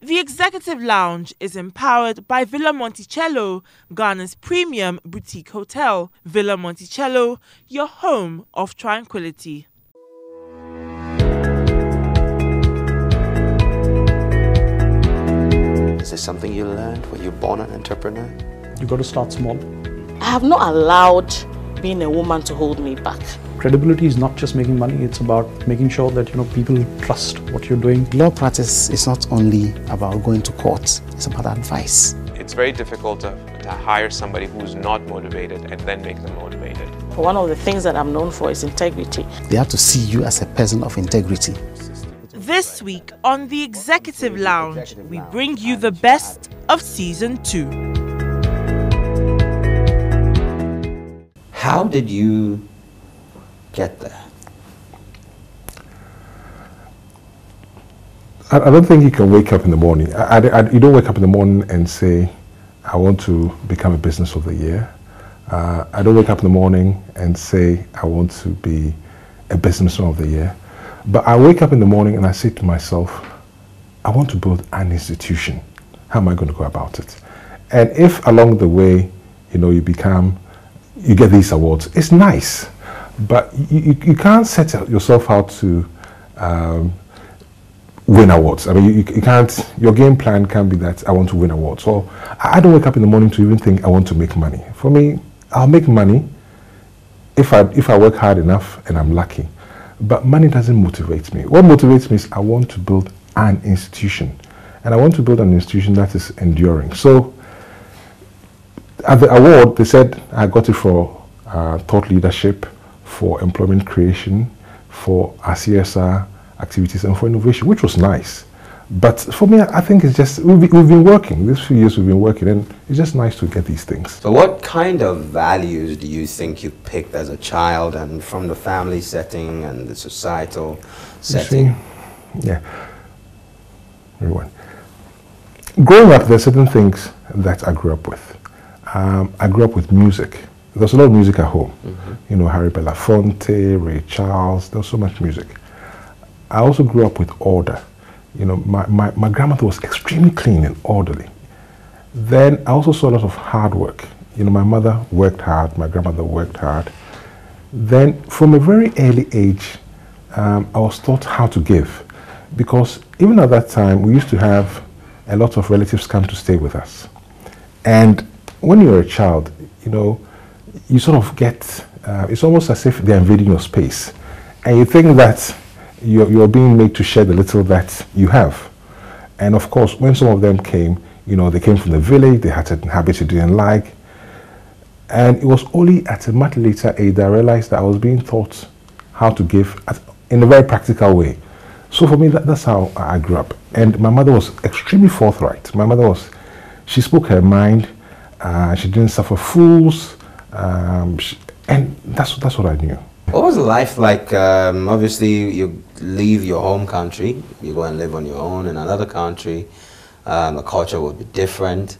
The Executive Lounge is empowered by Villa Monticello, Ghana's premium boutique hotel. Villa Monticello, your home of tranquility. Is this something you learned? Were you born an entrepreneur? You got to start small. I have not allowed being a woman to hold me back. Credibility is not just making money, it's about making sure that people trust what you're doing. Law practice is not only about going to court, it's about advice. It's very difficult to hire somebody who's not motivated and then make them motivated. One of the things that I'm known for is integrity. They have to see you as a person of integrity. This week on the Executive Lounge, we bring you the best of Season 2. How did you get there? I don't think you can wake up in the morning. You don't wake up in the morning and say, I want to become a business of the year. I don't wake up in the morning and say, I want to be a businessman of the year. But I wake up in the morning and I say to myself, I want to build an institution. How am I going to go about it? And if along the way, you get these awards, it's nice. But you can't set yourself out to win awards. I mean, you can't, your game plan can't be that I want to win awards. So I don't wake up in the morning to even think I want to make money. For me, I'll make money if I work hard enough and I'm lucky. But money doesn't motivate me. What motivates me is I want to build an institution. And I want to build an institution that is enduring. So at the award, they said I got it for thought leadership, for employment creation, for our CSR activities, and for innovation, which was nice. But for me, I think it's just, we've been working. These few years we've been working, and it's just nice to get these things. So what kind of values do you think you picked as a child and from the family setting and the societal setting? Yeah. Everyone. Growing up, there are certain things that I grew up with. I grew up with music. There was a lot of music at home. Mm-hmm. Harry Belafonte, Ray Charles, there was so much music. I also grew up with order. My grandmother was extremely clean and orderly. Then I also saw a lot of hard work. My mother worked hard, my grandmother worked hard. Then from a very early age, I was taught how to give. Because even at that time, we used to have a lot of relatives come to stay with us. And when you're a child, you sort of get, it's almost as if they're invading your space. And you think that you're being made to share the little that you have. And of course, when some of them came, they came from the village, they had certain habits you didn't like. And it was only at a much later age that I realized that I was being taught how to give in a very practical way. So for me, that's how I grew up. And my mother was extremely forthright. My mother she spoke her mind, she didn't suffer fools, and that's what I knew. What was life like? Obviously, you leave your home country, you go and live on your own in another country. The culture will be different.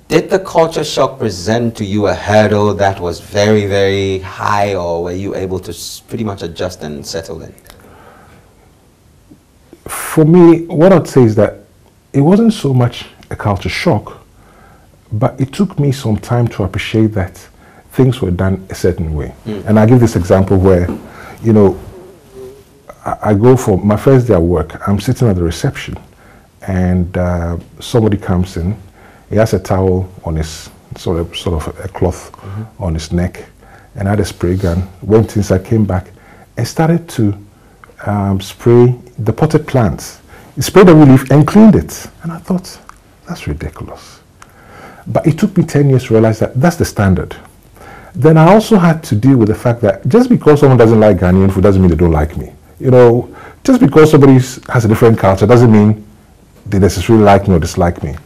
Did the culture shock present to you a hurdle that was very, very high, or were you able to pretty much adjust and settle in? For me, what I'd say is that it wasn't so much a culture shock, but it took me some time to appreciate that things were done a certain way. And I give this example where, I go for my first day at work, I'm sitting at the reception, and somebody comes in, he has a towel on his, sort of a cloth on his neck, and I had a spray gun, went inside, came back, and started to spray the potted plants. He sprayed every leaf and cleaned it. And I thought, that's ridiculous. But it took me 10 years to realize that that's the standard. Then I also had to deal with the fact that just because someone doesn't like Ghanaian food doesn't mean they don't like me. Just because somebody has a different culture doesn't mean they necessarily like me or dislike me.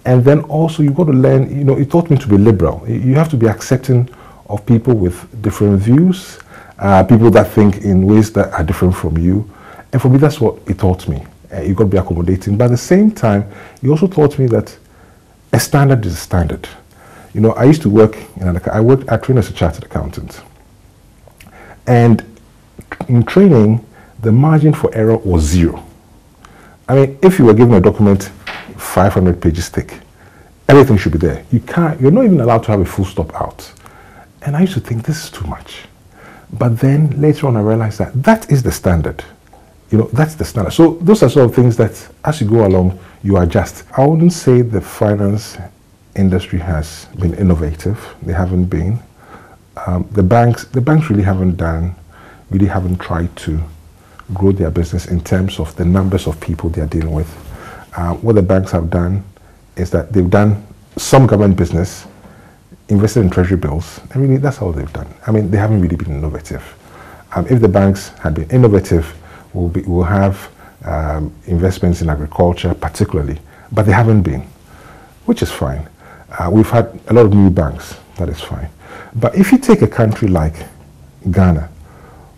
And then also you've got to learn, it taught me to be liberal. You have to be accepting of people with different views, people that think in ways that are different from you. And for me, that's what it taught me. You've got to be accommodating. But at the same time, it also taught me that a standard is a standard. I used to work I trained as a chartered accountant. And in training, the margin for error was 0. I mean, if you were given a document 500 pages thick, everything should be there. You're not even allowed to have a full stop out. And I used to think this is too much. But then later on I realized that is the standard. That's the standard. So those are sort of things that as you go along, you adjust. I wouldn't say the finance industry has been innovative. They haven't been. The banks really haven't tried to grow their business in terms of the numbers of people they are dealing with. What the banks have done is that they've done some government business, invested in treasury bills, and really that's all they've done. I mean, they haven't really been innovative. If the banks had been innovative, we'll have investments in agriculture particularly, but they haven't been, which is fine. We've had a lot of new banks, that is fine. But if you take a country like Ghana,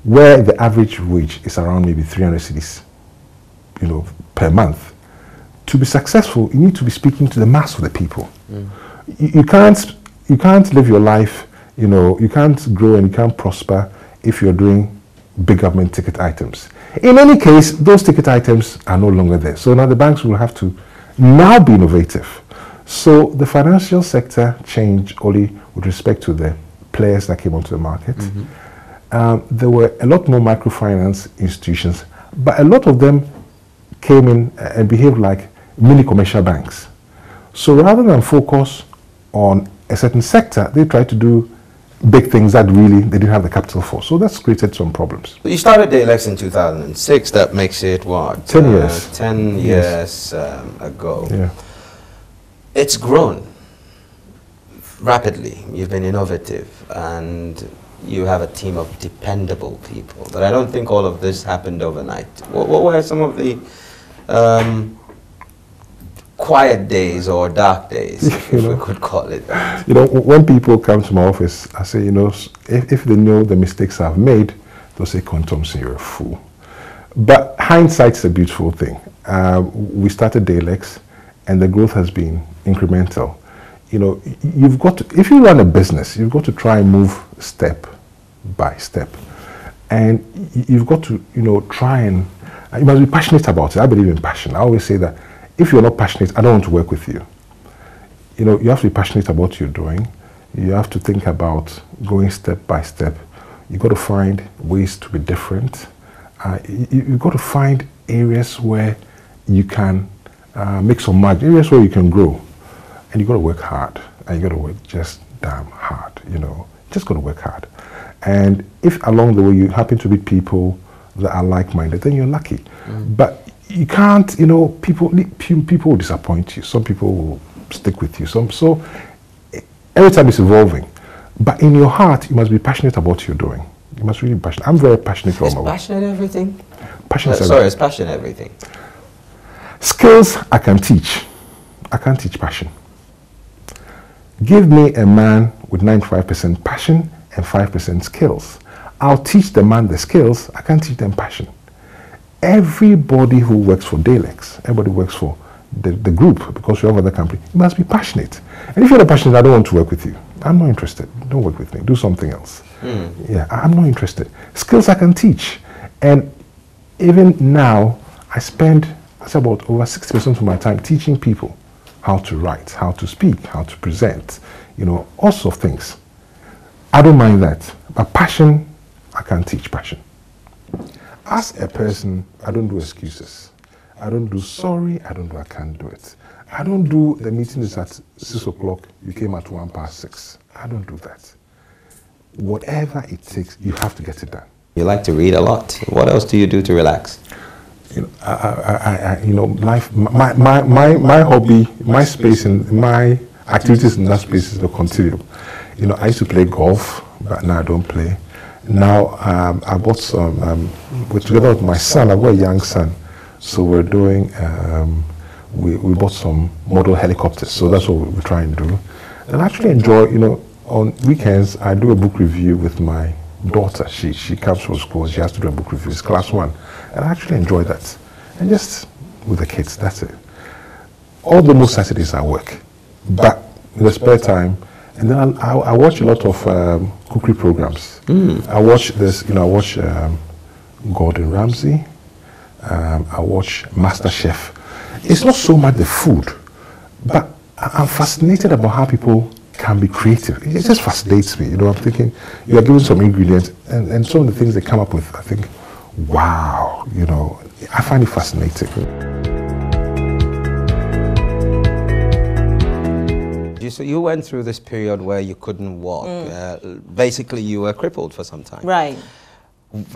where the average wage is around maybe 300 cedis, per month, to be successful, you need to be speaking to the mass of the people. You can't live your life, you can't grow and you can't prosper if you're doing big government ticket items. In any case, those ticket items are no longer there. So now the banks will have to now be innovative. So the financial sector changed only with respect to the players that came onto the market. There were a lot more microfinance institutions, but a lot of them came in and behaved like mini commercial banks. So rather than focus on a certain sector, they tried to do big things that really they didn't have the capital for. So that's created some problems. You started Daylex in 2006. That makes it what? 10 years. 10 years ago. Yeah. It's grown rapidly. You've been innovative and you have a team of dependable people. But I don't think all of this happened overnight. What were some of the quiet days or dark days, if we could call it that? When people come to my office, I say, if they know the mistakes I've made, they'll say, Con Thompson, you're a fool. But hindsight's a beautiful thing. We started Daylex, and the growth has been incremental. You've got to, if you run a business, you've got to try and move step by step. And you've got to, try and, you must be passionate about it. I believe in passion. I always say that if you're not passionate, I don't want to work with you. You have to be passionate about what you're doing. You have to think about going step by step. You've got to find ways to be different. You've got to find areas where you can make some margin, areas where you can grow. And you've got to work hard. And you've got to work just damn hard, Just got to work hard. And if along the way you happen to meet people that are like-minded, then you're lucky. But you can't, people will disappoint you. Some people will stick with you. So every time it's evolving. But in your heart, you must be passionate about what you're doing. You must really be passionate. I'm very passionate about my work. Is passion everything? Passion is passion everything? Skills I can teach. I can't teach passion. Give me a man with 95% passion and 5% skills. I'll teach the man the skills. I can't teach them passion. Everybody who works for Daylex, everybody who works for the group, because you have other company, you must be passionate. And if you're not passionate, I don't want to work with you. I'm not interested. Don't work with me. Do something else. Yeah, I'm not interested. Skills I can teach. And even now, I spend about over 60% of my time teaching people how to write, how to speak, how to present, all sorts of things. I don't mind that. But passion, I can't teach passion. As a person, I don't do excuses. I don't do sorry, I don't do I can't do it. I don't do the meeting is at 6 o'clock, you came at 1:06. I don't do that. Whatever it takes, you have to get it done. You like to read a lot. What else do you do to relax? Life, my hobby, my space, and my activities in that space is the continuum. I used to play golf, but now I don't play. Now I bought some. Together with my son, I've got a young son, so we're doing. We bought some model helicopters, so that's what we try and do. And I actually enjoy. On weekends I do a book review with my daughter. She comes from school. She has to do a book review. It's class 1, and I actually enjoy that. And just with the kids, that's it. Almost Saturdays I work, but in the spare time. And then I watch a lot of cookery programs. I watch this, I watch Gordon Ramsay. I watch MasterChef. It's not so much the food, but I'm fascinated about how people can be creative. It just fascinates me. I'm thinking, you are given some ingredients, and some of the things they come up with, I think, wow, I find it fascinating. So you went through this period where you couldn't walk. Basically, you were crippled for some time. Right.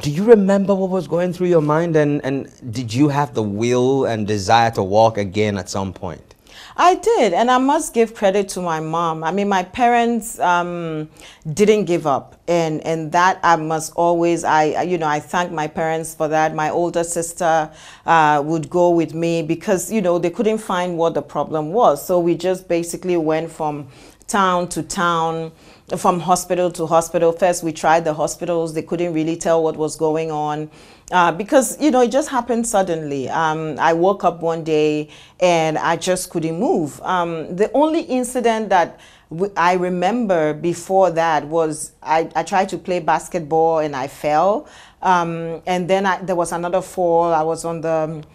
Do you remember what was going through your mind, and did you have the will and desire to walk again at some point? I did, and I must give credit to my mom. I mean, my parents didn't give up, and that I must always, I thank my parents for that. My older sister would go with me because, they couldn't find what the problem was. So we just basically went from town to town, from hospital to hospital. First, we tried the hospitals. They couldn't really tell what was going on. Because, it just happened suddenly. I woke up one day and I just couldn't move. The only incident that I remember before that was I tried to play basketball and I fell. And then there was another fall. I was on the,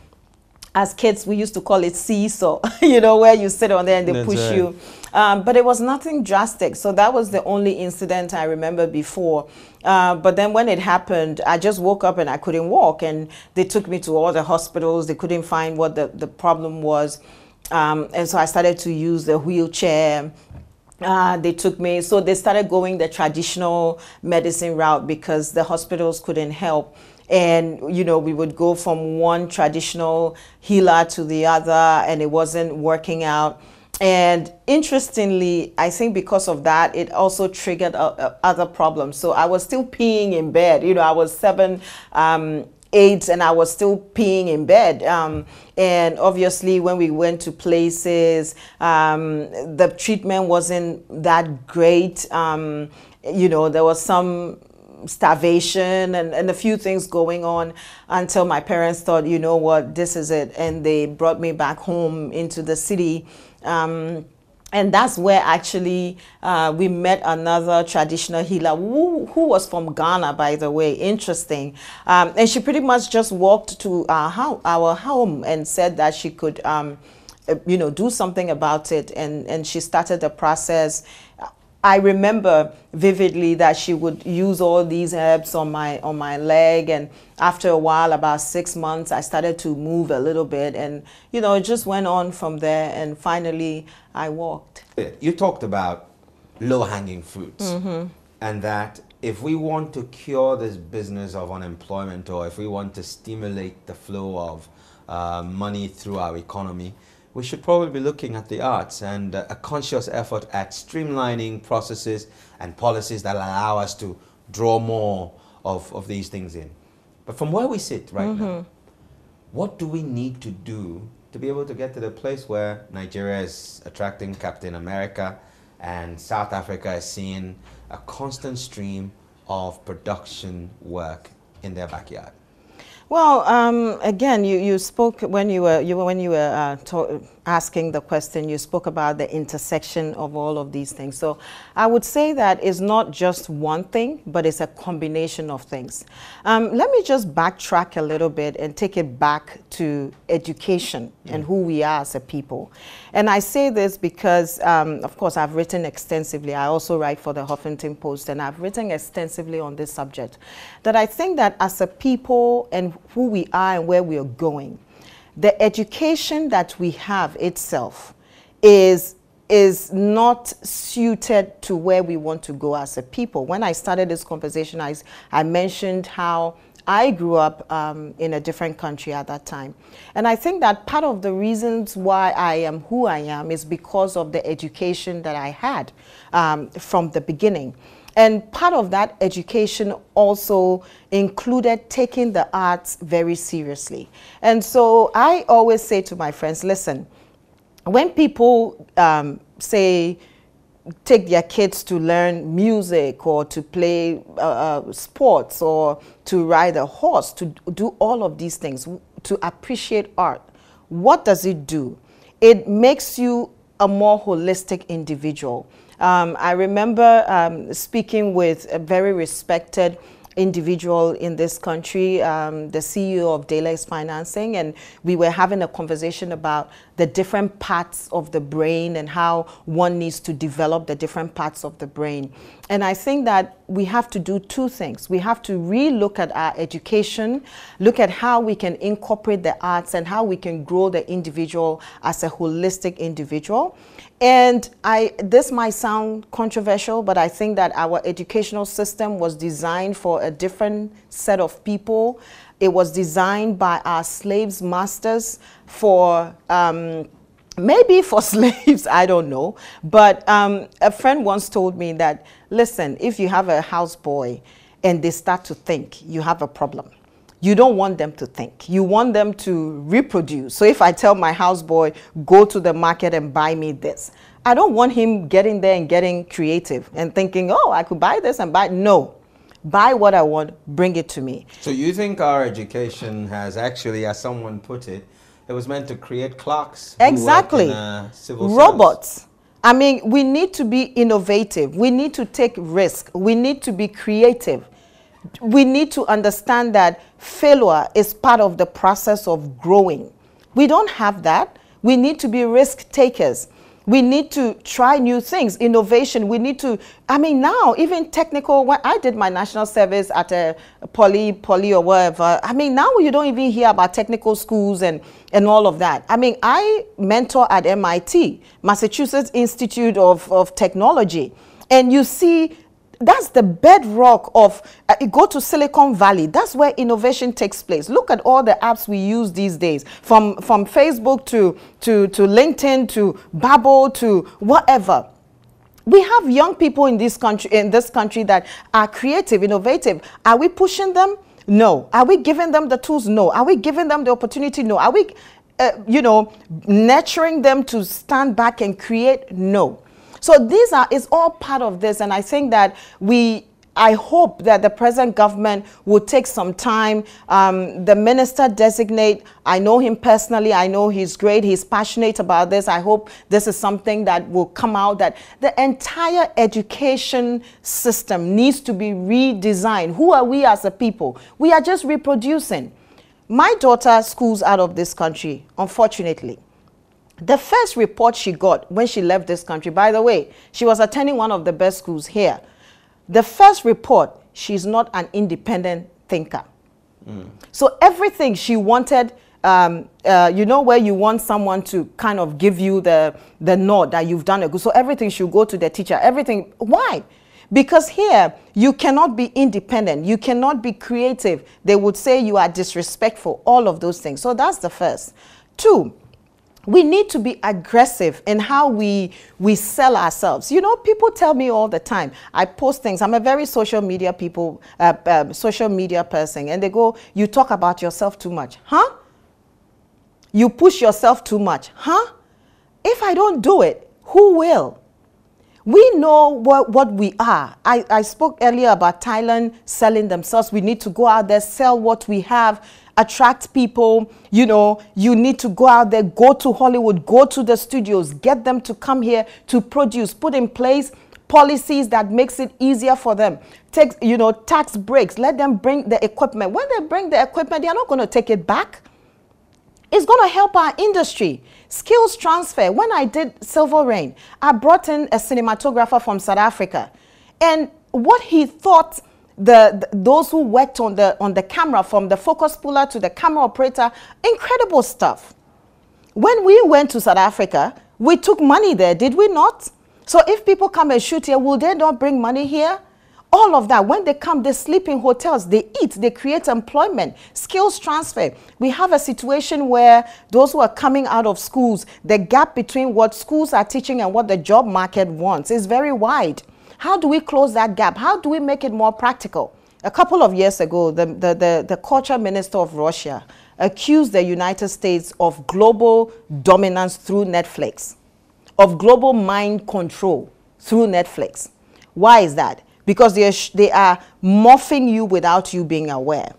as kids, we used to call it seesaw, where you sit on there and they push you. But it was nothing drastic. So that was the only incident I remember before. But then when it happened, I just woke up and I couldn't walk. And they took me to all the hospitals. They couldn't find what the problem was. And so I started to use the wheelchair. They took me, so they started going the traditional medicine route because the hospitals couldn't help. And, we would go from one traditional healer to the other, and it wasn't working out. And interestingly, I think because of that, it also triggered other problems. So I was still peeing in bed. I was 7, 8, and I was still peeing in bed. And obviously, when we went to places, the treatment wasn't that great. There was some starvation and a few things going on until my parents thought, you know what, this is it. And they brought me back home into the city. And that's where actually we met another traditional healer who was from Ghana, by the way. Interesting. And she pretty much just walked to our home and said that she could, do something about it. And she started the process. I remember vividly that she would use all these herbs on my leg, and after a while, about 6 months, I started to move a little bit, and it just went on from there, and finally I walked. You talked about low-hanging fruits, and that if we want to cure this business of unemployment, or if we want to stimulate the flow of money through our economy, we should probably be looking at the arts and a conscious effort at streamlining processes and policies that allow us to draw more of these things in. But from where we sit right now, what do we need to do to be able to get to the place where Nigeria is attracting Captain America and South Africa is seeing a constant stream of production work in their backyard? Well, again, you spoke when you were asking the question. You spoke about the intersection of all of these things. So I would say that it's not just one thing, but it's a combination of things. Let me just backtrack a little bit and take it back to education and who we are as a people. And I say this because, of course, I've written extensively. I also write for the Huffington Post, and I've written extensively on this subject. That I think that as a people and who we are and where we are going, the education that we have itself is not suited to where we want to go as a people. When I started this conversation, I mentioned how I grew up in a different country at that time. And I think that part of the reasons why I am who I am is because of the education that I had from the beginning. And part of that education also included taking the arts very seriously. And so I always say to my friends, listen, when people say, take their kids to learn music or to play sports or to ride a horse, to do all of these things, to appreciate art, what does it do? It makes you a more holistic individual. I remember speaking with a very respected individual in this country, the CEO of Daylex Financing, and we were having a conversation about the different parts of the brain and how one needs to develop the different parts of the brain. And I think that we have to do two things. We have to re-look at our education, look at how we can incorporate the arts and how we can grow the individual as a holistic individual. And this might sound controversial, but I think that our educational system was designed for a different set of people. It was designed by our slaves masters for, maybe for slaves, I don't know. But a friend once told me that, listen, if you have a houseboy and they start to think, you have a problem. You don't want them to think. You want them to reproduce. So if I tell my houseboy, go to the market and buy me this, I don't want him getting there and getting creative and thinking, oh, I could buy this and buy. No. Buy what I want, bring it to me. So you think our education has actually, as someone put it, it was meant to create clocks? Exactly. Who work in, civil robots. service. I mean, we need to be innovative. We need to take risk. We need to be creative. We need to understand that failure is part of the process of growing. We don't have that. We need to be risk takers. We need to try new things, innovation. We need to, I mean, now, even technical, when I did my national service at a poly or whatever, I mean, now you don't even hear about technical schools and all of that. I mean, I mentor at MIT, Massachusetts Institute of Technology, and you see, that's the bedrock of, go to Silicon Valley. That's where innovation takes place. Look at all the apps we use these days, from Facebook to LinkedIn to Babbel to whatever. We have young people in this country that are creative, innovative. Are we pushing them? No. Are we giving them the tools? No. Are we giving them the opportunity? No. Are we, nurturing them to stand back and create? No. So is all part of this, and I think that I hope that the present government will take some time. The minister designate, I know him personally, I know he's great, he's passionate about this. I hope this is something that will come out, that the entire education system needs to be redesigned. Who are we as a people? We are just reproducing. My daughter schools out of this country, unfortunately. The first report she got when she left this country, by the way, she was attending one of the best schools here. The first report, she's not an independent thinker. So everything she wanted, where you want someone to kind of give you the nod that you've done a good. So everything should go to the teacher, everything. Why? Because here, you cannot be independent. You cannot be creative. They would say you are disrespectful, all of those things. So that's the first. Two, we need to be aggressive in how we sell ourselves. You know, people tell me all the time, I post things, I'm a very social media person, and they go, you talk about yourself too much. Huh? You push yourself too much. Huh? If I don't do it, who will? We know what we are. I spoke earlier about Thailand selling themselves. We need to go out there, sell what we have, attract people. You know, you need to go out there, go to Hollywood, go to the studios, get them to come here to produce, put in place policies that makes it easier for them. Take, tax breaks, let them bring the equipment. When they bring the equipment, they're not going to take it back. It's going to help our industry. Skills transfer. When I did Silver Rain, I brought in a cinematographer from South Africa. And what he thought, those who worked on the camera, from the focus puller to the camera operator, incredible stuff. When we went to South Africa, we took money there, did we not? So if people come and shoot here, will they not bring money here? All of that. When they come, they sleep in hotels, they eat, they create employment, skills transfer. We have a situation where those who are coming out of schools, the gap between what schools are teaching and what the job market wants is very wide. How do we close that gap? How do we make it more practical? A couple of years ago, the culture minister of Russia accused the United States of global dominance through Netflix, of global mind control through Netflix. Why is that? Because they are morphing you without you being aware.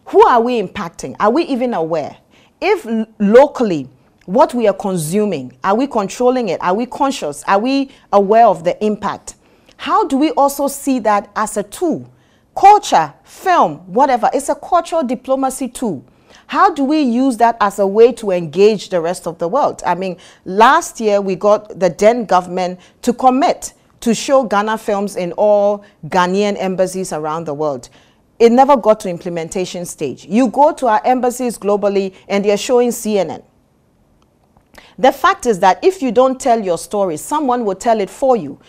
Who are we impacting? Are we even aware? If locally, what we are consuming, are we controlling it? Are we conscious? Are we aware of the impact? How do we also see that as a tool Culture, film, whatever, it's a cultural diplomacy tool. How do we use that as a way to engage the rest of the world? I mean, last year we got the then government to commit to show Ghana films in all Ghanaian embassies around the world. It never got to implementation stage. You go to our embassies globally and they're showing CNN. The fact is that if you don't tell your story, someone will tell it for you.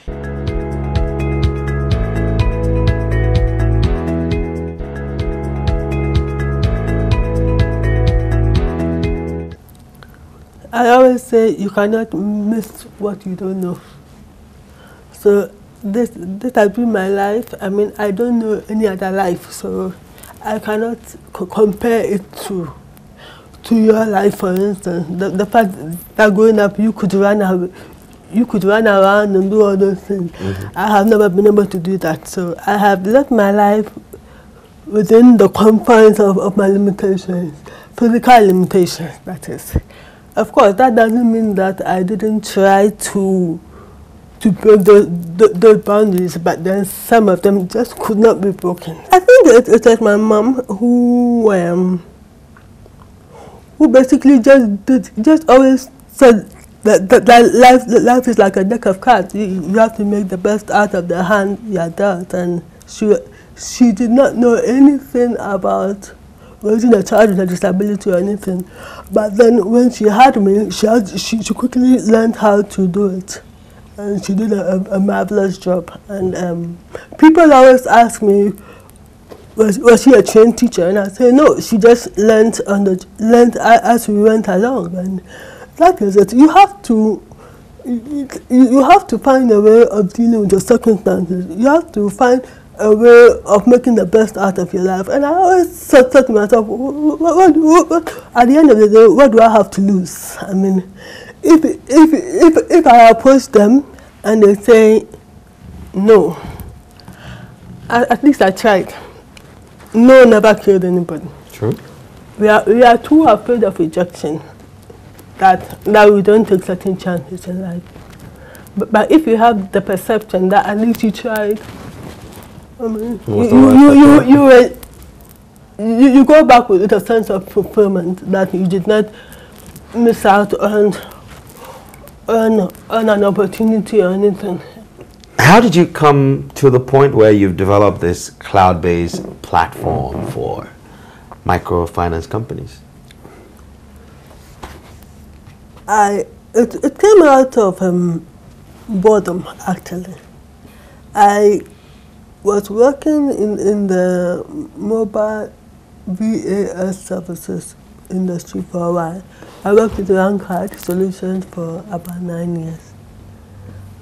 I always say you cannot miss what you don't know. So this has been my life. I mean, I don't know any other life, so I cannot compare it to your life. For instance, the fact that growing up you could run around and do all those things. I have never been able to do that. So I have lived my life within the confines of my limitations, physical limitations, that is. Of course, that doesn't mean that I didn't try to break those boundaries, but then some of them just could not be broken. I think it was my mom who basically just always said that life is like a deck of cards. You have to make the best out of the hand you're dealt, and she did not know anything about raising a child with a disability or anything. But then when she had me, she quickly learned how to do it. And she did a marvelous job. And people always ask me, was she a trained teacher? And I say, no, she just learned as we went along. And that is it. You have to find a way of dealing with your circumstances. You have to find a way of making the best out of your life. And I always said to myself, at the end of the day, what do I have to lose? I mean, if I approach them and they say no, at least I tried. No never killed anybody. True. We are too afraid of rejection that we don't take certain chances in life. But if you have the perception that at least you tried, I mean, you go back with a sense of fulfillment that you did not miss out on an opportunity or anything. How did you come to the point where you've developed this cloud-based platform for microfinance companies? It came out of boredom, actually. I was working in the mobile VAS services industry for a while. I worked with Rankard Solutions for about 9 years.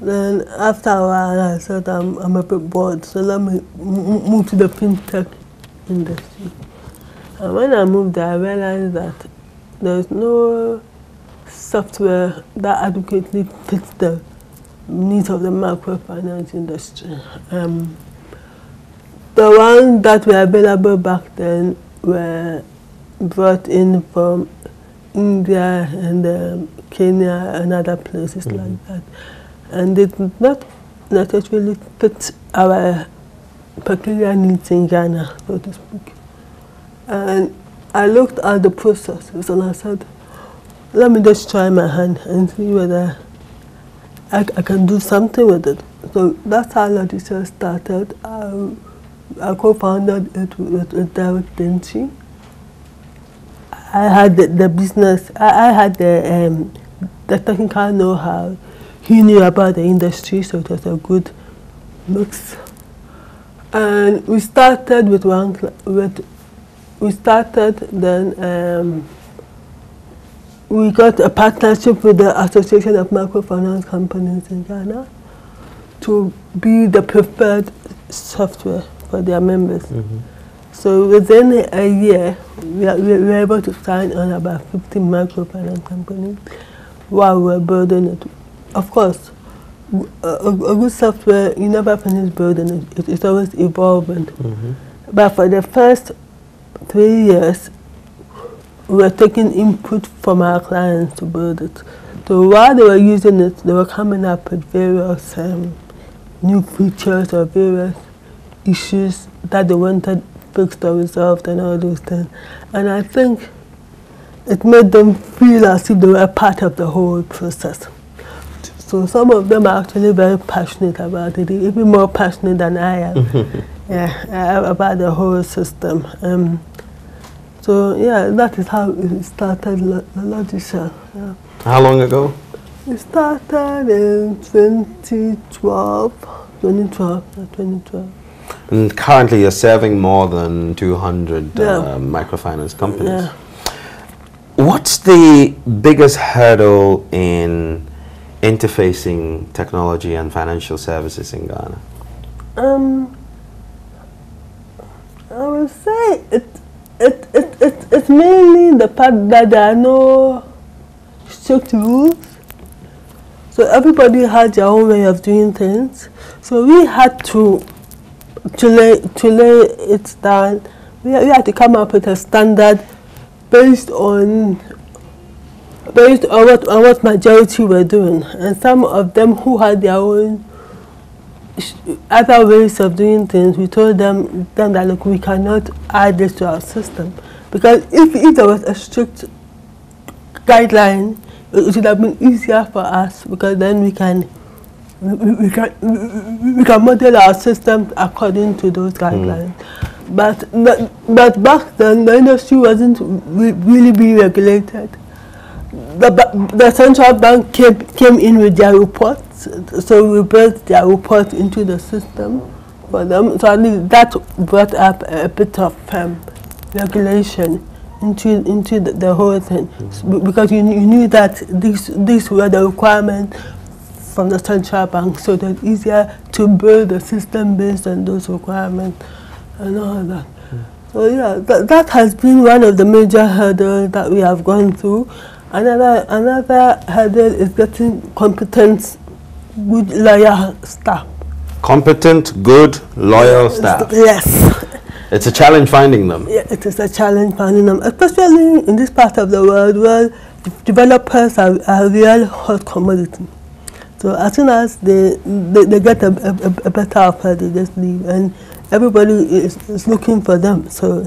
Then after a while, I said I'm a bit bored, so let me move to the fintech industry. And when I moved there, I realized that there's no software that adequately fits the needs of the microfinance industry. The ones that were available back then were brought in from India and Kenya and other places like that. And it did not necessarily fit our peculiar needs in Ghana, so to speak. And I looked at the processes and I said, let me just try my hand and see whether I can do something with it. So that's how Lodicel started. I co-founded it with Derek Denchi. I had the business, I had the technical know-how. He knew about the industry, so it was a good mix. And we started with then we got a partnership with the Association of Microfinance Companies in Ghana to be the preferred software for their members. So within a year, we were able to sign on about 50 microfinance companies while we were building it. Of course, a good software, you never finish building it. It's always evolving. But for the first 3 years, we were taking input from our clients to build it. So while they were using it, they were coming up with various new features or various issues that they wanted fixed or resolved and all those things. And I think it made them feel as if they were a part of the whole process. So some of them are actually very passionate about it, even more passionate than I am. Yeah, about the whole system. So yeah, that is how it started, Logicel. Yeah. How long ago? It started in 2012. And currently you're serving more than 200 microfinance companies. Yeah. What's the biggest hurdle in interfacing technology and financial services in Ghana? I would say it's mainly the part that there are no strict rules. So everybody had their own way of doing things. So we had to lay it down. We had to come up with a standard based on what majority were doing, and some of them who had their own other ways of doing things, we told them that look, we cannot add this to our system, because if there was a strict guideline, it would have been easier for us, because then we can model our system according to those guidelines. But back then the industry wasn't really being regulated. The central bank came in with their reports, so we built their report into the system for them. So I think that brought up a bit of regulation into the whole thing, because you knew that these were the requirements from the central bank, so that it's easier to build a system based on those requirements and all that. So yeah, that has been one of the major hurdles that we have gone through. Another hurdle is getting competent, good, loyal staff. Competent, good, loyal staff. Yes. It's a challenge finding them. Yeah, it is a challenge finding them, especially in this part of the world where developers are a real hot commodity. So as soon as they get a better offer, they just leave, and everybody is looking for them. So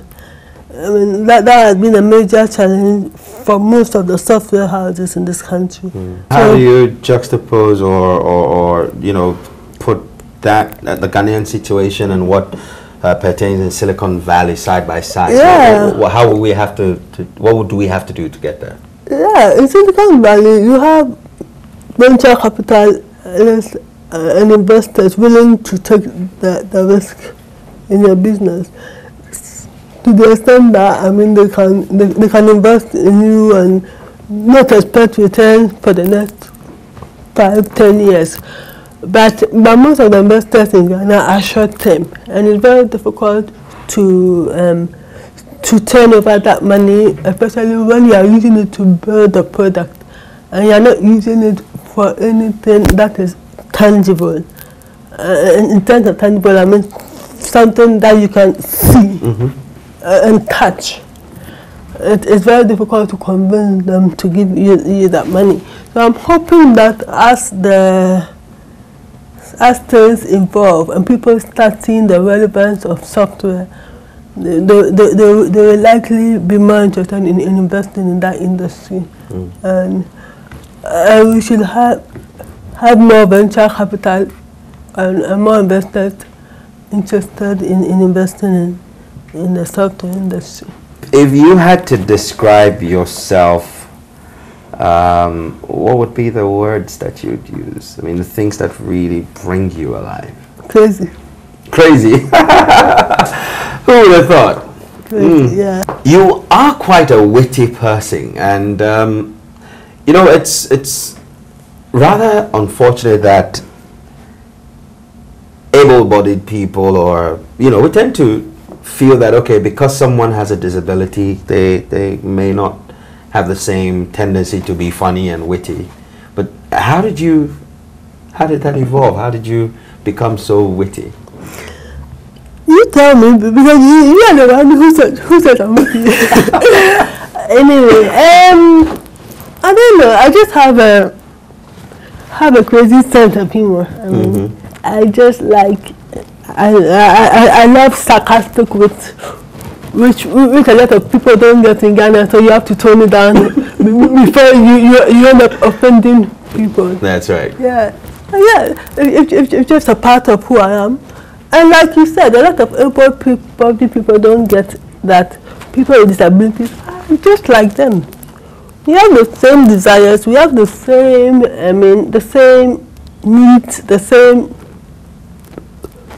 I mean, that has been a major challenge for most of the software houses in this country. How do you juxtapose or you know, put that the Ghanaian situation and what pertains in Silicon Valley side by side? Yeah. How will we have to what do we have to do to get there? Yeah, in Silicon Valley, you have venture capitalists and investors willing to take the risk in your business, to the extent that, I mean, they can invest in you and not expect return for the next 5-10 years. But most of the investors in Ghana are short term, and it's very difficult to turn over that money, especially when you are using it to build a product and you are not using it for anything that is tangible. In terms of tangible, I mean something that you can see and touch. It's very difficult to convince them to give you that money. So I'm hoping that as things evolve and people start seeing the relevance of software, they will likely be more interested in investing in that industry. And we should have more venture capital and more investors interested in investing in the software industry. If you had to describe yourself, what would be the words that you'd use? I mean, the things that really bring you alive. Crazy. Crazy? Who would have thought? Crazy, yeah. You are quite a witty person, and you know, it's rather unfortunate that able-bodied people, or you know, we tend to feel that, okay, because someone has a disability, they may not have the same tendency to be funny and witty. But how did that evolve? How did you become so witty? You tell me, because you are the one who said I'm witty. Anyway, I don't know. I just have a crazy sense of humor. I mean, I just like I love sarcastic wit, which a lot of people don't get in Ghana, so you have to tone it down before you end up offending people. That's right. Yeah, it's just a part of who I am. And like you said, a lot of able-bodied people don't get that people with disabilities are just like them. We have the same desires, we have the same, the same needs, the same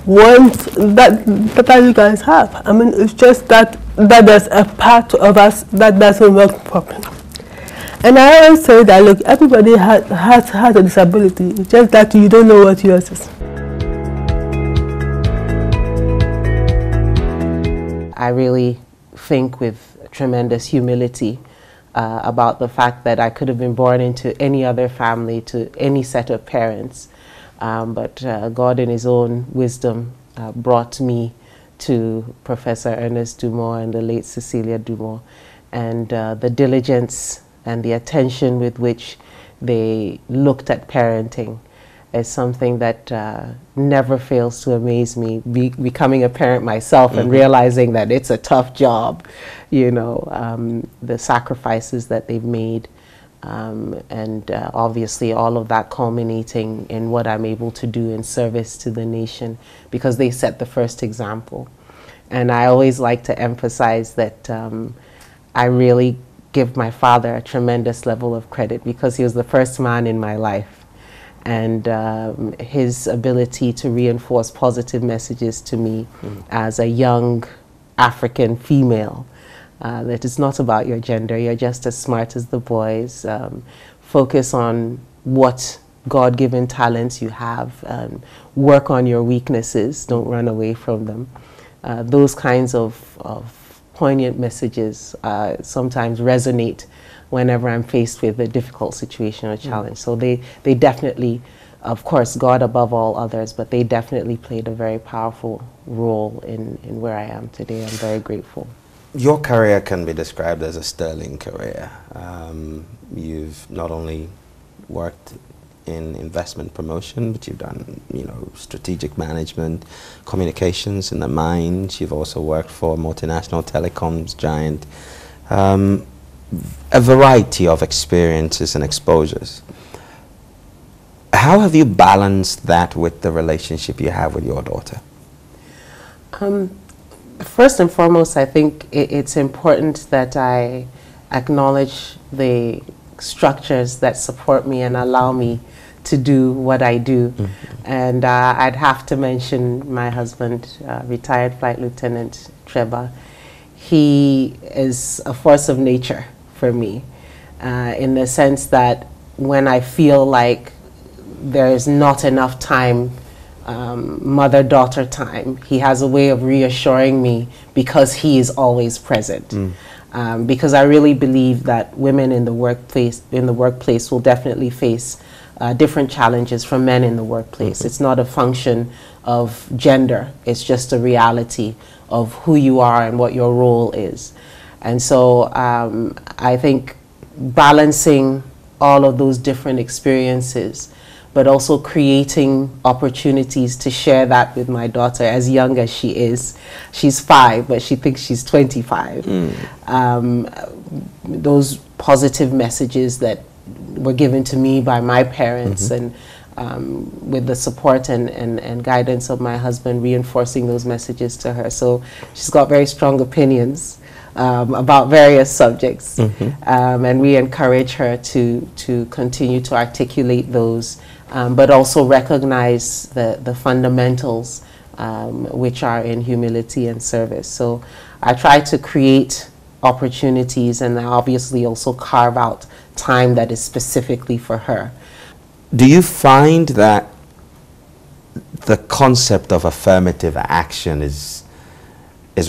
wants that you guys have. It's just that there's a part of us that doesn't work properly. And I always say that, look, everybody has a disability, it's just that you don't know what yours is. I really think with tremendous humility about the fact that I could have been born into any other family, to any set of parents, but God in His own wisdom brought me to Professor Ernest Dumont and the late Cecilia Dumont, and the diligence and the attention with which they looked at parenting is something that never fails to amaze me. Becoming a parent myself and realizing that it's a tough job, you know, the sacrifices that they've made, and obviously all of that culminating in what I'm able to do in service to the nation, because they set the first example. And I always like to emphasize that I really give my father a tremendous level of credit, because he was the first man in my life. And his ability to reinforce positive messages to me as a young African female, that it's not about your gender, you're just as smart as the boys, focus on what God-given talents you have, work on your weaknesses, don't run away from them. Those kinds of poignant messages sometimes resonate whenever I'm faced with a difficult situation or challenge. So they definitely, of course, God above all others, but they definitely played a very powerful role in where I am today. I'm very grateful. Your career can be described as a sterling career. You've not only worked in investment promotion, but you've done, you know, strategic management, communications in the mines. You've also worked for a multinational telecoms giant. A variety of experiences and exposures. How have you balanced that with the relationship you have with your daughter? First and foremost, I think it's important that I acknowledge the structures that support me and allow me to do what I do. And I'd have to mention my husband, retired Flight Lieutenant Treba. He is a force of nature for me, in the sense that when I feel like there is not enough time, mother-daughter time, he has a way of reassuring me, because he is always present. Because I really believe that women in the workplace will definitely face different challenges from men in the workplace. It's not a function of gender, it's just a reality of who you are and what your role is. And so I think balancing all of those different experiences, but also creating opportunities to share that with my daughter, as young as she is. She's 5, but she thinks she's 25. Those positive messages that were given to me by my parents, and with the support and guidance of my husband, reinforcing those messages to her. So she's got very strong opinions about various subjects, and we encourage her to continue to articulate those, but also recognize the fundamentals, which are in humility and service. So I try to create opportunities, and I obviously also carve out time that is specifically for her. Do you find that the concept of affirmative action is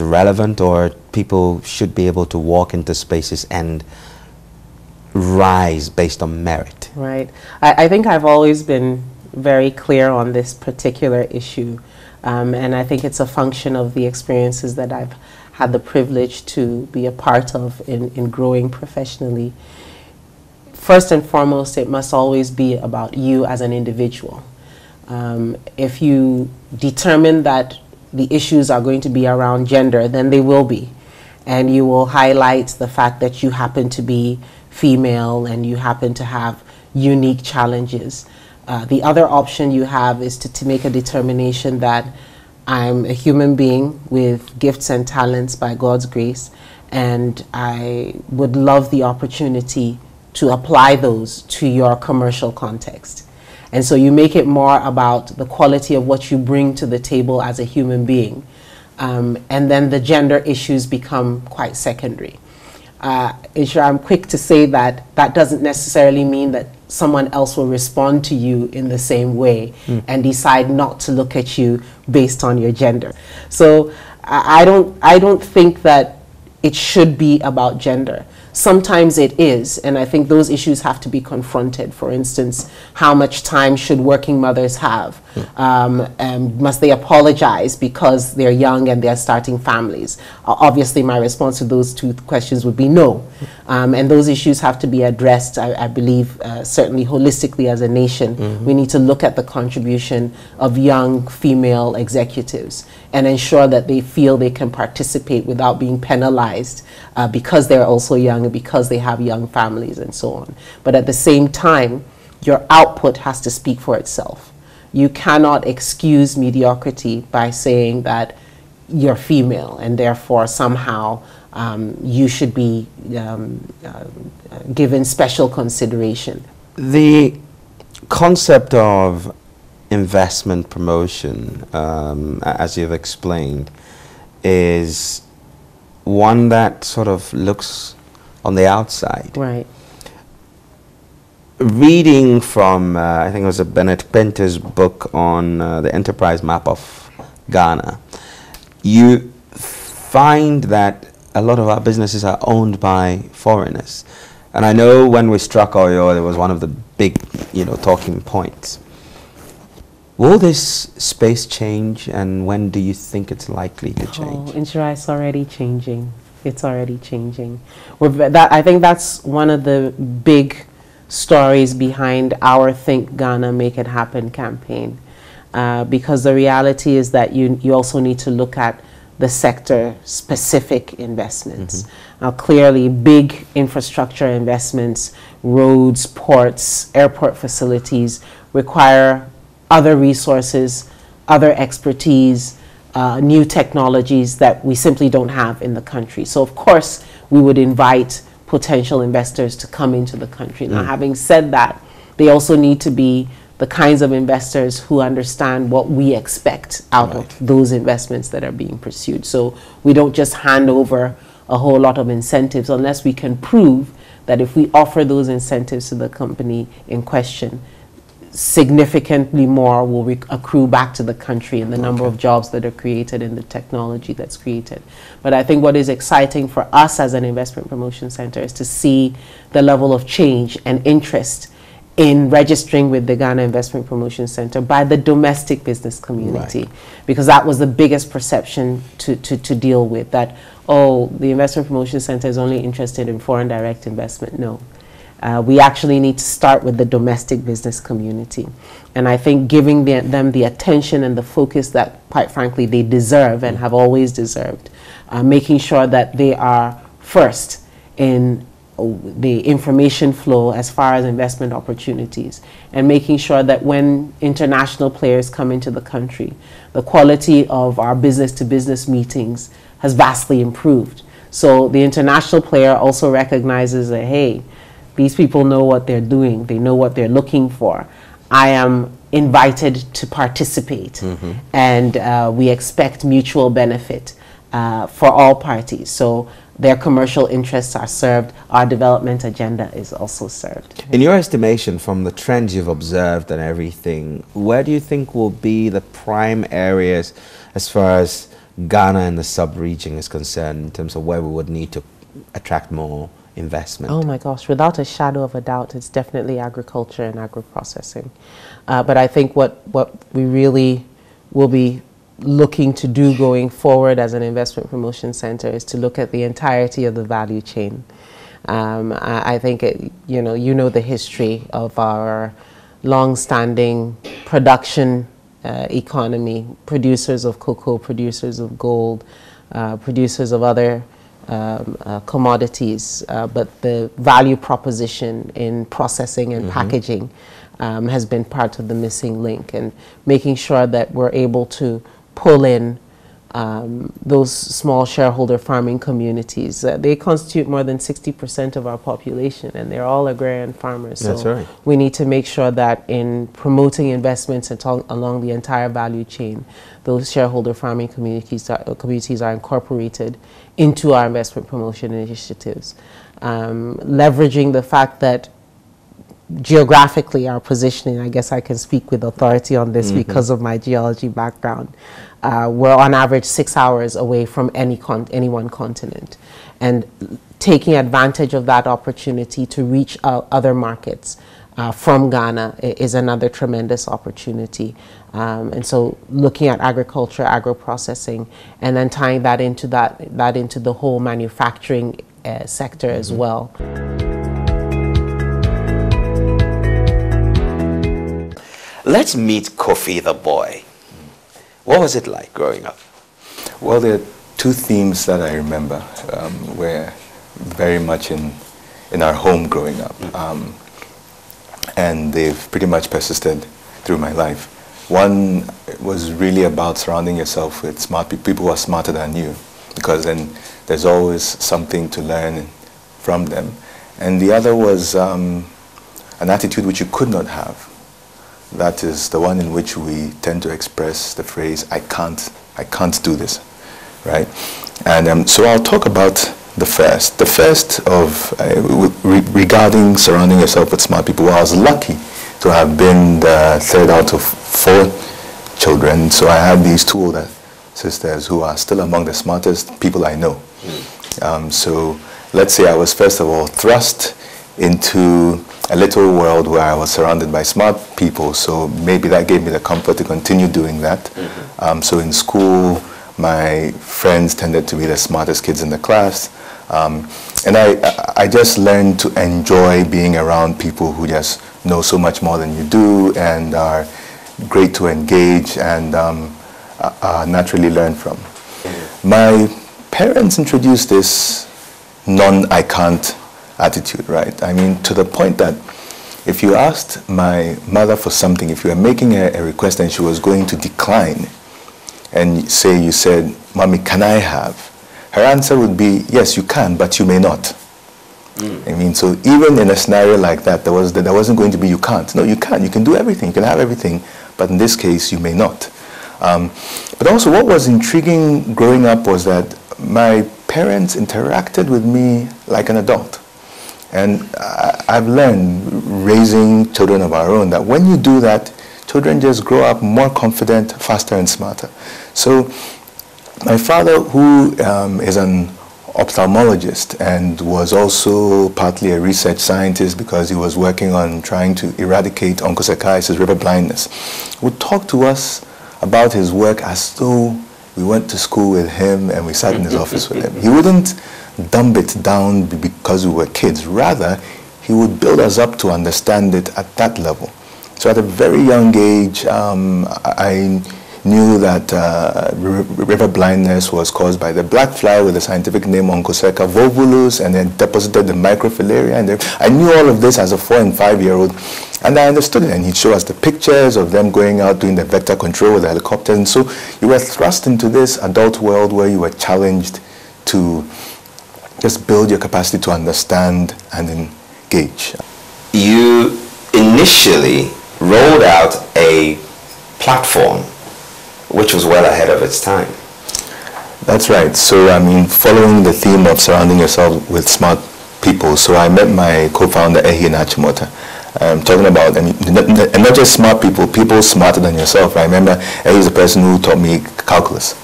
relevant, or people should be able to walk into spaces and rise based on merit? Right. I think I've always been very clear on this particular issue, and I think it's a function of the experiences that I've had the privilege to be a part of in growing professionally. First and foremost, it must always be about you as an individual. If you determine that the issues are going to be around gender, then they will be. And you will highlight the fact that you happen to be female and you happen to have unique challenges. The other option you have is to make a determination that I'm a human being with gifts and talents by God's grace, and I would love the opportunity to apply those to your commercial context. And so you make it more about the quality of what you bring to the table as a human being. And then the gender issues become quite secondary. I'm quick to say that that doesn't necessarily mean that someone else will respond to you in the same way and decide not to look at you based on your gender. So I don't think that it should be about gender. Sometimes it is, and I think those issues have to be confronted. For instance, how much time should working mothers have? Must they apologize because they're young and they're starting families? Obviously, my response to those two questions would be no. And those issues have to be addressed, I believe, certainly holistically as a nation. We need to look at the contribution of young female executives and ensure that they feel they can participate without being penalized because they're also young and because they have young families and so on. But at the same time, your output has to speak for itself. You cannot excuse mediocrity by saying that you're female and therefore somehow you should be given special consideration. The concept of investment promotion, as you've explained, is one that sort of looks on the outside. Right. Reading from, I think it was a Bennett Penter's book on the enterprise map of Ghana, you find that a lot of our businesses are owned by foreigners. And I know when we struck oil, it was one of the big, talking points. Will this space change, and when do you think it's likely to change? Inshira, it's already changing. It's already changing. I think that's one of the big stories behind our Think Ghana, Make It Happen campaign. Because the reality is that you also need to look at the sector-specific investments. Now, clearly, big infrastructure investments, roads, ports, airport facilities require other resources, other expertise, new technologies that we simply don't have in the country. So, of course, we would invite potential investors to come into the country. Now, having said that, they also need to be the kinds of investors who understand what we expect out of those investments that are being pursued. So we don't just hand over a whole lot of incentives unless we can prove that if we offer those incentives to the company in question, significantly more will accrue back to the country in the number of jobs that are created and the technology that's created. But I think what is exciting for us as an investment promotion center is to see the level of change and interest in registering with the Ghana Investment Promotion Center by the domestic business community, because that was the biggest perception to deal with, that, oh, the Investment Promotion Center is only interested in foreign direct investment. No. We actually need to start with the domestic business community. And I think giving them the attention and the focus that, quite frankly, they deserve and have always deserved, making sure that they are first in the information flow as far as investment opportunities, and making sure that when international players come into the country, the quality of our business-to-business meetings has vastly improved. So the international player also recognizes that, hey, these people know what they're doing, they know what they're looking for. I am invited to participate, and we expect mutual benefit for all parties. So their commercial interests are served, our development agenda is also served. In your estimation, from the trends you've observed and everything, where do you think will be the prime areas as far as Ghana and the sub-region is concerned, in terms of where we would need to attract more investment? Oh my gosh, without a shadow of a doubt, it's definitely agriculture and agro-processing. But I think what we really will be looking to do going forward as an investment promotion center is to look at the entirety of the value chain. I think you know the history of our long-standing production economy, producers of cocoa, producers of gold, producers of other commodities, but the value proposition in processing and packaging has been part of the missing link, and making sure that we're able to pull in those small shareholder farming communities. They constitute more than 60% of our population, and they're all agrarian farmers. That's so right. we need to make sure that in promoting investments along the entire value chain, those shareholder farming communities are incorporated into our investment promotion initiatives. Leveraging the fact that geographically our positioning, I guess I can speak with authority on this because of my geology background, we're on average 6 hours away from any one continent, and taking advantage of that opportunity to reach other markets from Ghana is another tremendous opportunity. And so looking at agriculture, agro-processing, and then tying that into the whole manufacturing sector as well. Let's meet Kofi the boy. What was it like growing up? Well, there are two themes that I remember were very much in our home growing up. And they've pretty much persisted through my life. One was really about surrounding yourself with smart people who are smarter than you, because then there's always something to learn from them. And the other was an attitude which you could not have. That is the one in which we tend to express the phrase, I can't do this, right? And so I'll talk about the first. The first of, regarding surrounding yourself with smart people, well, I was lucky to have been the third out of 4 children. So I had these 2 older sisters who are still among the smartest people I know. So let's say I was first of all thrust into a little world where I was surrounded by smart people, so maybe that gave me the comfort to continue doing that. So in school, my friends tended to be the smartest kids in the class, and I just learned to enjoy being around people who just know so much more than you do and are great to engage and naturally learn from. My parents introduced this I can't attitude, right? I mean, to the point that if you asked my mother for something, if you were making a request and she was going to decline, and you said, Mommy, can I have? Her answer would be, yes, you can, but you may not. I mean, so even in a scenario like that, there wasn't going to be you can't. No, you can do everything, you can have everything, but in this case, you may not. But also what was intriguing growing up was that my parents interacted with me like an adult. And I've learned, raising children of our own, that when you do that, children just grow up more confident, faster and smarter. So my father, who is an ophthalmologist and was also partly a research scientist because he was working on trying to eradicate onchocerciasis, river blindness, would talk to us about his work as though we went to school with him and we sat in his office with him. He wouldn't dumb it down because we were kids. Rather, he would build us up to understand it at that level. So at a very young age, I knew that river blindness was caused by the black fly with the scientific name Onchocerca volvulus, and then deposited the microfilaria. And I knew all of this as a 4 and 5-year-old, and I understood it. And he'd show us the pictures of them going out doing the vector control with the helicopters. And so you were thrust into this adult world where you were challenged to just build your capacity to understand and engage. You initially rolled out a platform which was well ahead of its time. That's right. So, I mean, following the theme of surrounding yourself with smart people, so I met my co-founder, Ehi Nachimota. Talking about, and not just smart people, people smarter than yourself. I remember Ehi is the person who taught me calculus.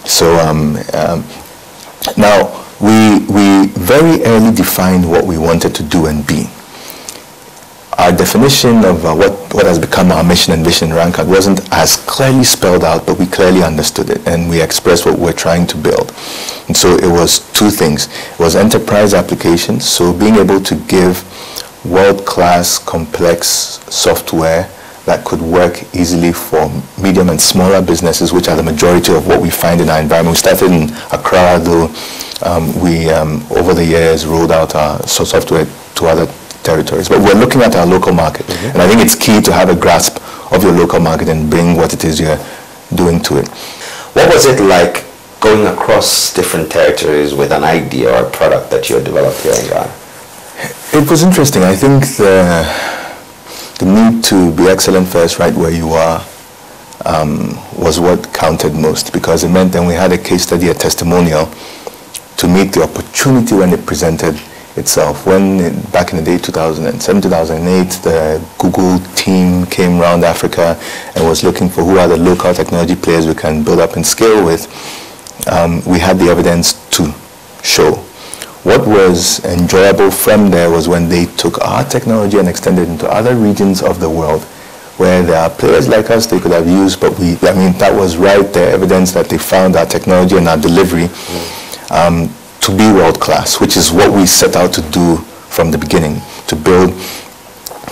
So, now, we very early defined what we wanted to do and be. Our definition of what has become our mission and vision in Rancard wasn't as clearly spelled out, but we clearly understood it and we expressed what we're trying to build. And so it was 2 things. It was enterprise applications, so being able to give world-class complex software that could work easily for medium and smaller businesses, which are the majority of what we find in our environment. We started in Accra, though we, over the years, rolled out our software to other territories. But we're looking at our local market. And I think it's key to have a grasp of your local market and bring what it is you're doing to it. What was it like going across different territories with an idea or a product that you had developed here in Ghana? It was interesting. I think the need to be excellent first right where you are was what counted most, because it meant then we had a case study, a testimonial, to meet the opportunity when it presented itself. When back in the day, 2007, 2008, the Google team came around Africa and was looking for who are the local technology players we can build up and scale with, we had the evidence to show. What was enjoyable from there was when they took our technology and extended it into other regions of the world where there are players like us they could have used, but that was right there, evidence that they found our technology and our delivery to be world-class, which is what we set out to do from the beginning, to build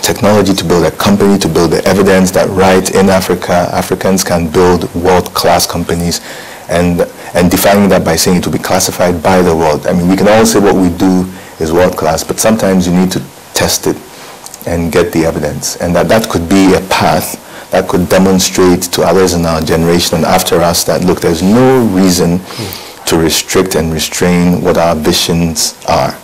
technology, to build a company, to build the evidence that right in Africa, Africans can build world-class companies, and defining that by saying it will be classified by the world. I mean, we can all say what we do is world-class, but sometimes you need to test it and get the evidence, and that could be a path that could demonstrate to others in our generation and after us that, look, there's no reason to restrict and restrain what our visions are,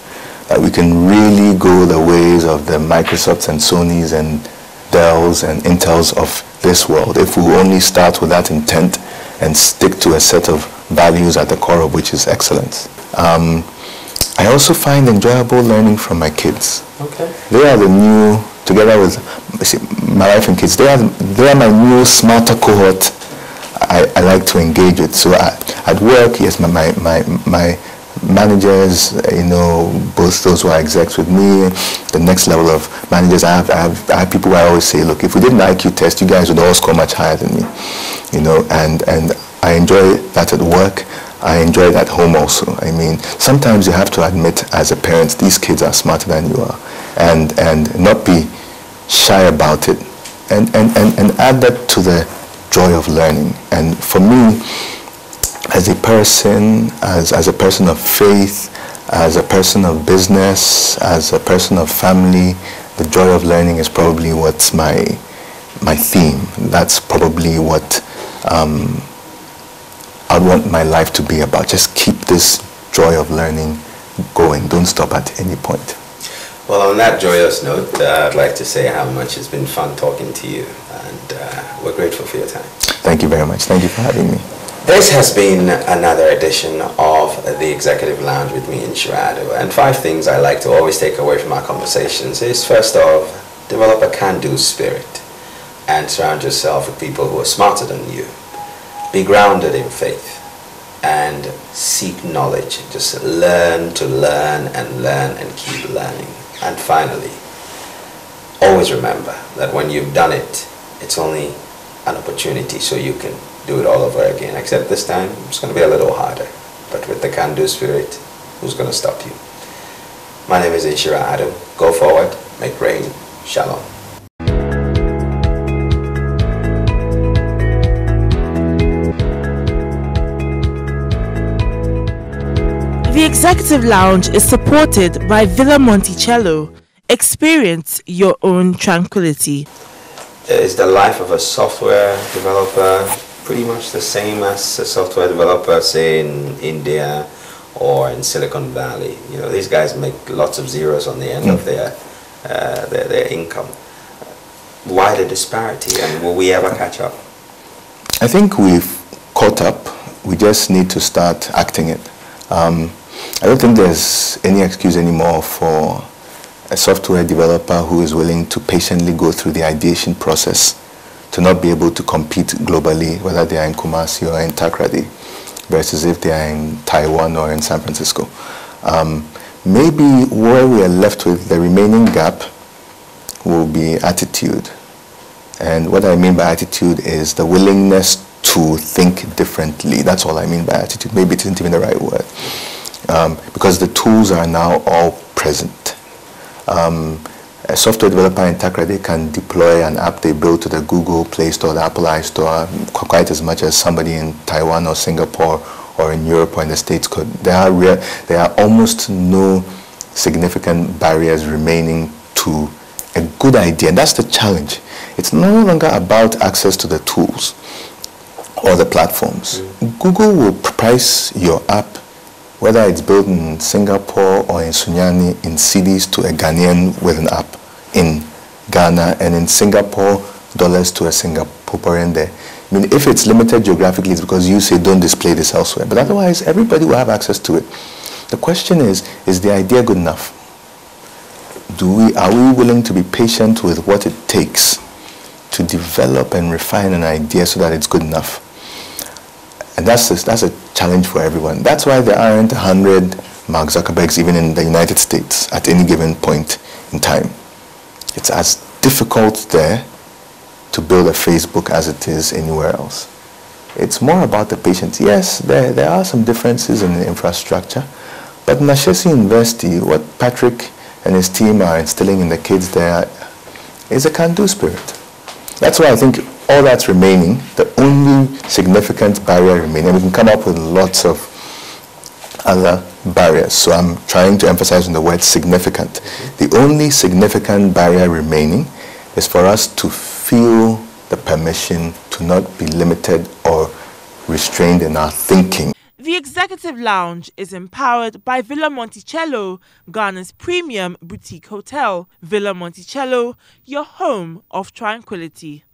that we can really go the ways of the Microsofts and Sonys and Dells and Intels of this world if we only start with that intent and stick to a set of values at the core of which is excellence. I also find enjoyable learning from my kids. Okay. They are the new, together with my wife and kids, they are my new smarter cohort I like to engage with. So at work, yes, my managers, both those who are execs with me, the next level of managers, I have people who I always say, look, if we did an IQ test, you guys would all score much higher than me, and I enjoy that at work. I enjoy it at home also. I mean, sometimes you have to admit as a parent, these kids are smarter than you are, and not be shy about it, and add that to the joy of learning. And for me, as a person, as a person of faith, as a person of business, as a person of family, the joy of learning is probably what's my theme. That's probably what I'd want my life to be about. Just keep this joy of learning going. Don't stop at any point. Well, on that joyous note, I'd like to say how much it's been fun talking to you, and we're grateful for your time. Thank you very much. Thank you for having me. This has been another edition of the Executive Lounge with me, Inshira Ado. And 5 things I like to always take away from our conversations is, first off, develop a can-do spirit and surround yourself with people who are smarter than you. Be grounded in faith and seek knowledge. Just learn to learn and keep learning. And finally, always remember that when you've done it, it's only an opportunity, so you can do it all over again, except this time it's going to be a little harder. But with the can-do spirit, who's going to stop you? My name is Inshira Ado. Go forward, make rain. Shalom. The Executive Lounge is supported by Villa Monticello. Experience your own tranquility. Is the life of a software developer pretty much the same as a software developer, say, in India or in Silicon Valley? These guys make lots of zeros on the end of their income. Why the disparity, and will we ever catch up? I think we've caught up. We just need to start acting it. I don't think there's any excuse anymore for a software developer who is willing to patiently go through the ideation process to not be able to compete globally, whether they are in Kumasi or in Takoradi, versus if they are in Taiwan or in San Francisco. Maybe where we are left with the remaining gap will be attitude. And what I mean by attitude is the willingness to think differently. That's all I mean by attitude. Maybe it isn't even the right word. Because the tools are now all present. a software developer in Takoradi can deploy an app they built to the Google Play Store, the Apple iStore, quite as much as somebody in Taiwan or Singapore or in Europe or in the States could. There are almost no significant barriers remaining to a good idea, and that's the challenge. It's no longer about access to the tools or the platforms. Google will price your app, whether it's built in Singapore or in Sunyani, in cedis to a Ghanaian with an app in Ghana, and in Singapore, dollars to a Singaporean there. I mean, if it's limited geographically, it's because you say don't display this elsewhere. But otherwise, everybody will have access to it. The question is the idea good enough? Are we willing to be patient with what it takes to develop and refine an idea so that it's good enough? And that's a challenge for everyone. That's why there aren't 100 Mark Zuckerbergs even in the United States at any given point in time. It's as difficult there to build a Facebook as it is anywhere else. It's more about the patience. Yes, there are some differences in the infrastructure, but in Ashesi University, what Patrick and his team are instilling in the kids there is a can-do spirit. That's why I think all that's remaining, the only significant barrier remaining, we can come up with lots of other barriers. So I'm trying to emphasize on the word significant. The only significant barrier remaining is for us to feel the permission to not be limited or restrained in our thinking. The Executive Lounge is empowered by Villa Monticello, Ghana's premium boutique hotel. Villa Monticello, your home of tranquility.